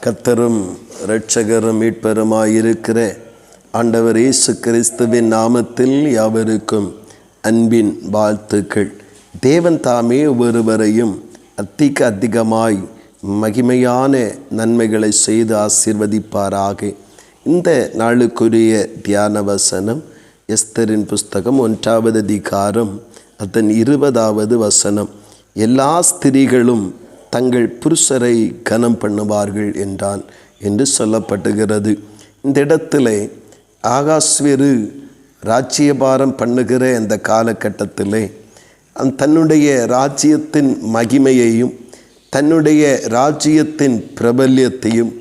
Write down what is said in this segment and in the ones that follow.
கர்த்தரும் இரட்சகரும் மீட்பருமாயிருக்கிற ஆண்டவர் இயேசு கிறிஸ்துவின் நாமத்தில் யாவருக்கும் அன்பின் வாழ்த்துக்கள். தேவன் தாமே ஒருவரையும் அதிகமாய் மகிமையான நன்மைகளை செய்து ஆசீர்வதிப்பாராக. இந்த நாளுக்குரிய தியான வசனம் எஸ்தரின் புஸ்தகம் 1வது அதிகாரம் அதன் 20வது வசனம். எல்லா ஸ்திரீகளும் தங்கள் புருஷரை கனம் பண்ணுவார்கள் என்றான் என்று சொல்லப்படுகிறது. இந்த இடத்திலே ஆகாஸ்வேரு ராஜ்யபாரம் பண்ணுகிற அந்த காலகட்டத்திலே தன்னுடைய ராஜ்யத்தின் மகிமையையும் தன்னுடைய ராஜ்யத்தின் பிரபல்யத்தையும்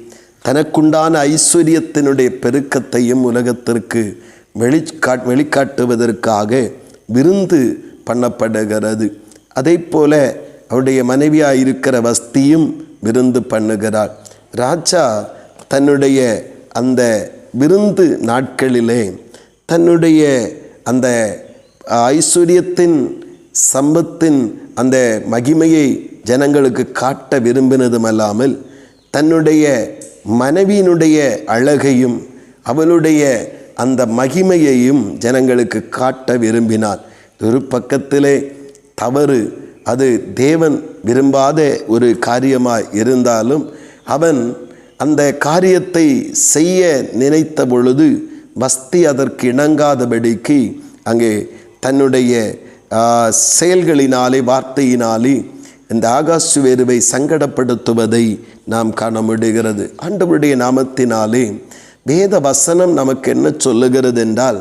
தனக்குண்டான ஐஸ்வர்யத்தினுடைய பெருக்கத்தையும் உலகத்திற்கு வெளிக்காட்டுவதற்காக விருந்து பண்ணப்படுகிறது. அதே போல அவருடைய மனைவியாக இருக்கிற வஸ்தியும் விருந்து பண்ணுகிறார். ராஜா தன்னுடைய அந்த விருந்து நாட்களிலே தன்னுடைய அந்த ஐஸ்வர்யத்தின் சம்பத்தின் அந்த மகிமையை ஜனங்களுக்கு காட்ட விரும்பினதுமல்லாமல் தன்னுடைய மனைவியினுடைய அழகையும் அவளுடைய அந்த மகிமையையும் ஜனங்களுக்கு காட்ட விரும்பினார். ஒரு பக்கத்திலே தவறு, அது தேவன் விரும்பாத ஒரு காரியமாய் இருந்தாலும் அவன் அந்த காரியத்தை செய்ய நினைத்த பொழுது வஸ்தி அதற்கு இணங்காதபடிக்கு அங்கே தன்னுடைய செயல்களினாலே வார்த்தையினாலே இந்த ஆகாசுவேருவை சங்கடப்படுத்துவதை நாம் காண முடிகிறது. ஆண்டவருடைய நாமத்தினாலே வேத வசனம் நமக்கு என்ன சொல்லுகிறது என்றால்,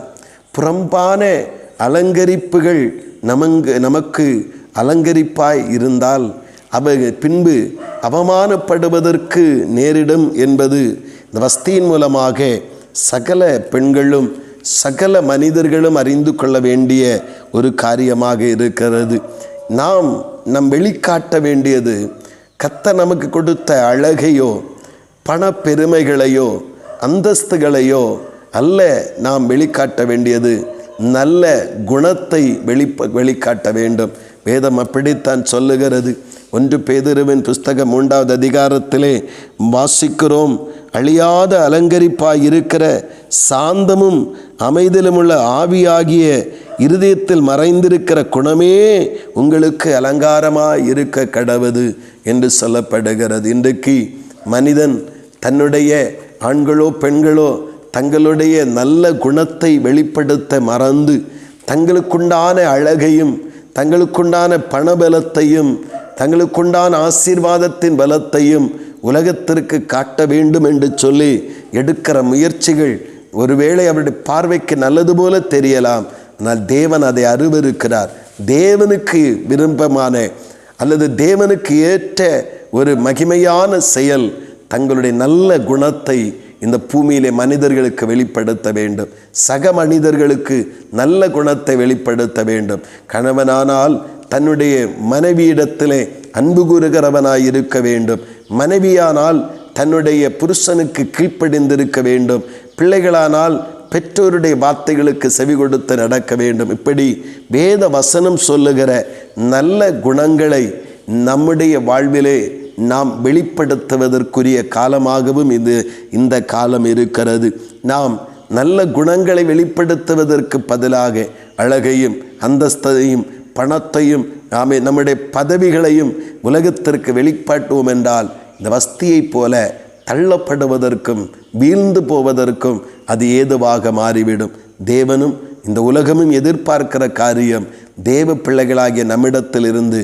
புறம்பான அலங்கரிப்புகள் நமக்கு அலங்கரிப்பாய் இருந்தால் அவை பின்பு அவமானப்படுவதற்கு நேரிடும் என்பது இந்த வஸ்தியின் மூலமாக சகல பெண்களும் சகல மனிதர்களும் அறிந்து கொள்ள வேண்டிய ஒரு காரியமாக இருக்கிறது. நம் வெளிக்காட்ட வேண்டியது கர்த்தர் நமக்கு கொடுத்த அழகையோ பண பெருமைகளையோ அந்தஸ்துகளையோ அல்ல. நாம் வெளிக்காட்ட வேண்டியது நல்ல குணத்தை வெளிக்காட்ட வேண்டும். வேதம் அப்படித்தான் சொல்லுகிறது. 1 பேதுருவின் புஸ்தகம் 3வது அதிகாரத்திலே வாசிக்கிறோம், அழியாத அலங்கரிப்பாய் இருக்கிற சாந்தமும் அமைதலுமுள்ள ஆவியாகிய இருதயத்தில் மறைந்திருக்கிற குணமே உங்களுக்கு அலங்காரமாய் இருக்க கடவது என்று சொல்லப்படுகிறது. இன்றைக்கு மனிதன் தன்னுடைய ஆண்களோ பெண்களோ தங்களுடைய நல்ல குணத்தை வெளிப்படுத்த மறந்து தங்களுக்குண்டான அழகையும் தங்களுக்குண்டான பணபலத்தையும் தங்களுக்குண்டான ஆசீர்வாதத்தின் பலத்தையும் உலகத்திற்கு காட்ட வேண்டும் என்று சொல்லி எடுக்கிற முயற்சிகள் ஒருவேளை அவருடைய பார்வைக்கு நல்லது போல தெரியலாம். ஆனால் தேவன் அதை அருவருக்கிறார். தேவனுக்கு விருப்பமான அல்லது தேவனுக்கு ஏற்ற ஒரு மகிமையான செயல் தங்களுடைய நல்ல குணத்தை இந்த பூமியிலே மனிதர்களுக்கு வெளிப்படுத்த வேண்டும். சக மனிதர்களுக்கு நல்ல குணத்தை வெளிப்படுத்த வேண்டும். கணவனானால் தன்னுடைய மனைவியிடத்திலே அன்பு கூறுகிறவனாய் இருக்க வேண்டும். மனைவியானால் தன்னுடைய புருஷனுக்கு கீழ்ப்படிந்திருக்க வேண்டும். பிள்ளைகளானால் பெற்றோருடைய வார்த்தைகளுக்கு செவி கொடுத்து நடக்க வேண்டும். இப்படி வேத வசனம் சொல்லுகிற நல்ல குணங்களை நம்முடைய வாழ்விலே நாம் வெளிப்படுத்துவதற்குரிய காலமாகவும் இந்த காலம் இருக்கிறது. நாம் நல்ல குணங்களை வெளிப்படுத்துவதற்கு பதிலாக அழகையும் அந்தஸ்தையும் பணத்தையும் நம்முடைய பதவிகளையும் உலகத்திற்கு வெளிப்பாட்டுவோம் என்றால் இந்த வஸ்தியைப் போல தள்ளப்படுவதற்கும் வீழ்ந்து போவதற்கும் அது ஏதுவாக மாறிவிடும். தேவனும் இந்த உலகமும் எதிர்பார்க்கிற காரியம் தேவ பிள்ளைகளாகிய நம்மிடத்தில் இருந்து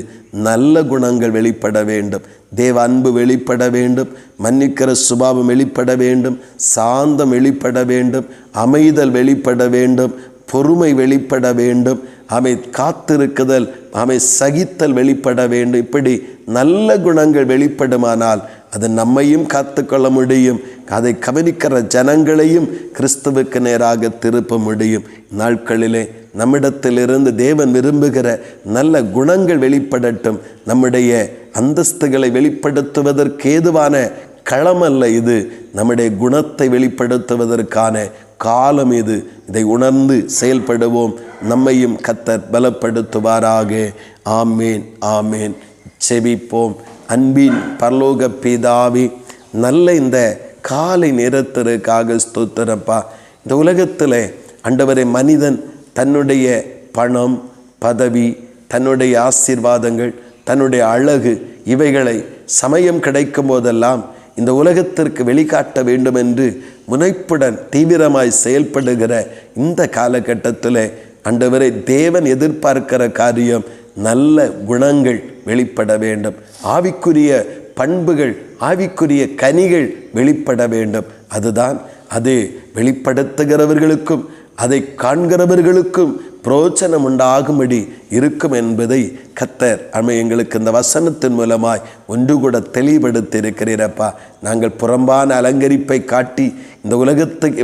நல்ல குணங்கள் வெளிப்பட வேண்டும். தேவ அன்பு வெளிப்பட வேண்டும். மன்னிக்கிற சுபாவம் வெளிப்பட வேண்டும். சாந்தம் வெளிப்பட வேண்டும். அமைதல் வெளிப்பட வேண்டும். பொறுமை வெளிப்பட வேண்டும். காத்திருக்குதல் சகித்தல் வெளிப்பட வேண்டும். இப்படி நல்ல குணங்கள் வெளிப்படுமானால் அது நம்மையும் காத்துக்கொள்ள முடியும். அதை கவனிக்கிற ஜனங்களையும் கிறிஸ்துவுக்கு நேராக திருப்ப முடியும். நாட்களிலே நம்மிடத்திலிருந்து தேவன் விரும்புகிற நல்ல குணங்கள் வெளிப்படட்டும். நம்முடைய அந்தஸ்துகளை வெளிப்படுத்துவதற்கு ஏதுவான களமல்ல இது. நம்முடைய குணத்தை வெளிப்படுத்துவதற்கான காலம் இது. இதை உணர்ந்து செயல்படுவோம். நம்மையும் கர்த்தர் பலப்படுத்துவாராக. ஆமேன், ஆமேன். செபிப்போம். அன்பின் பரலோக பிதாவே, நல்ல இந்த காலை நேரத்திற்காக ஸ்தோத்திரப்பா. இந்த உலகத்தில் ஆண்டவரே, மனிதன் தன்னுடைய பணம், பதவி, தன்னுடைய ஆசீர்வாதங்கள், தன்னுடைய அழகு, இவைகளை சமயம் கிடைக்கும் போதெல்லாம் இந்த உலகத்திற்கு வெளிக்காட்ட வேண்டும் என்று முனைப்புடன் தீவிரமாய் செயல்படுகிற இந்த காலகட்டத்தில் ஆண்டவரை, தேவன் எதிர்பார்க்கிற காரியம் நல்ல குணங்கள் வெளிப்பட வேண்டும். ஆவிக்குரிய பண்புகள், ஆவிக்குரிய கனிகள் வெளிப்பட வேண்டும். அதுதான் அது வெளிப்படுத்துகிறவர்களுக்கும் அதை காண்கிறவர்களுக்கும் பிரோச்சனம் உண்டாகும்படி இருக்கும் என்பதை கர்த்தர் எங்களுக்கு இந்த வசனத்தின் மூலமாய் ஒன்று கூட தெளிவுபடுத்தி இருக்கிறீரப்பா. நாங்கள் புறம்பான அலங்கரிப்பை காட்டி இந்த உலகத்துக்கு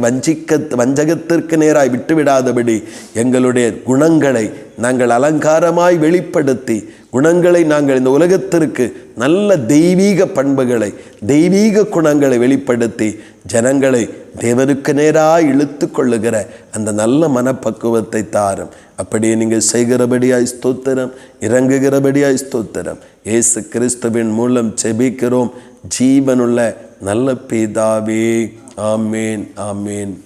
வஞ்சகத்திற்கு நேராய் விட்டுவிடாதபடி எங்களுடைய குணங்களை நாங்கள் அலங்காரமாய் வெளிப்படுத்தி, குணங்களை நாங்கள் இந்த உலகத்திற்கு நல்ல தெய்வீக பண்புகளை, தெய்வீக குணங்களை வெளிப்படுத்தி ஜனங்களை தேவனுக்கு நேராக இழுத்து கொள்ளுகிற அந்த நல்ல மனப்பக்குவத்தை தாரும். அப்படியே நீங்கள் செய்கிறபடியாய் ஸ்தோத்திரம், இறங்குகிறபடியாய் ஸ்தோத்திரம். இயேசு கிறிஸ்துவின் மூலம் செபிக்கிறோம் ஜீவனுள்ள நல்ல பிதாவே. ஆமேன், ஆமேன்.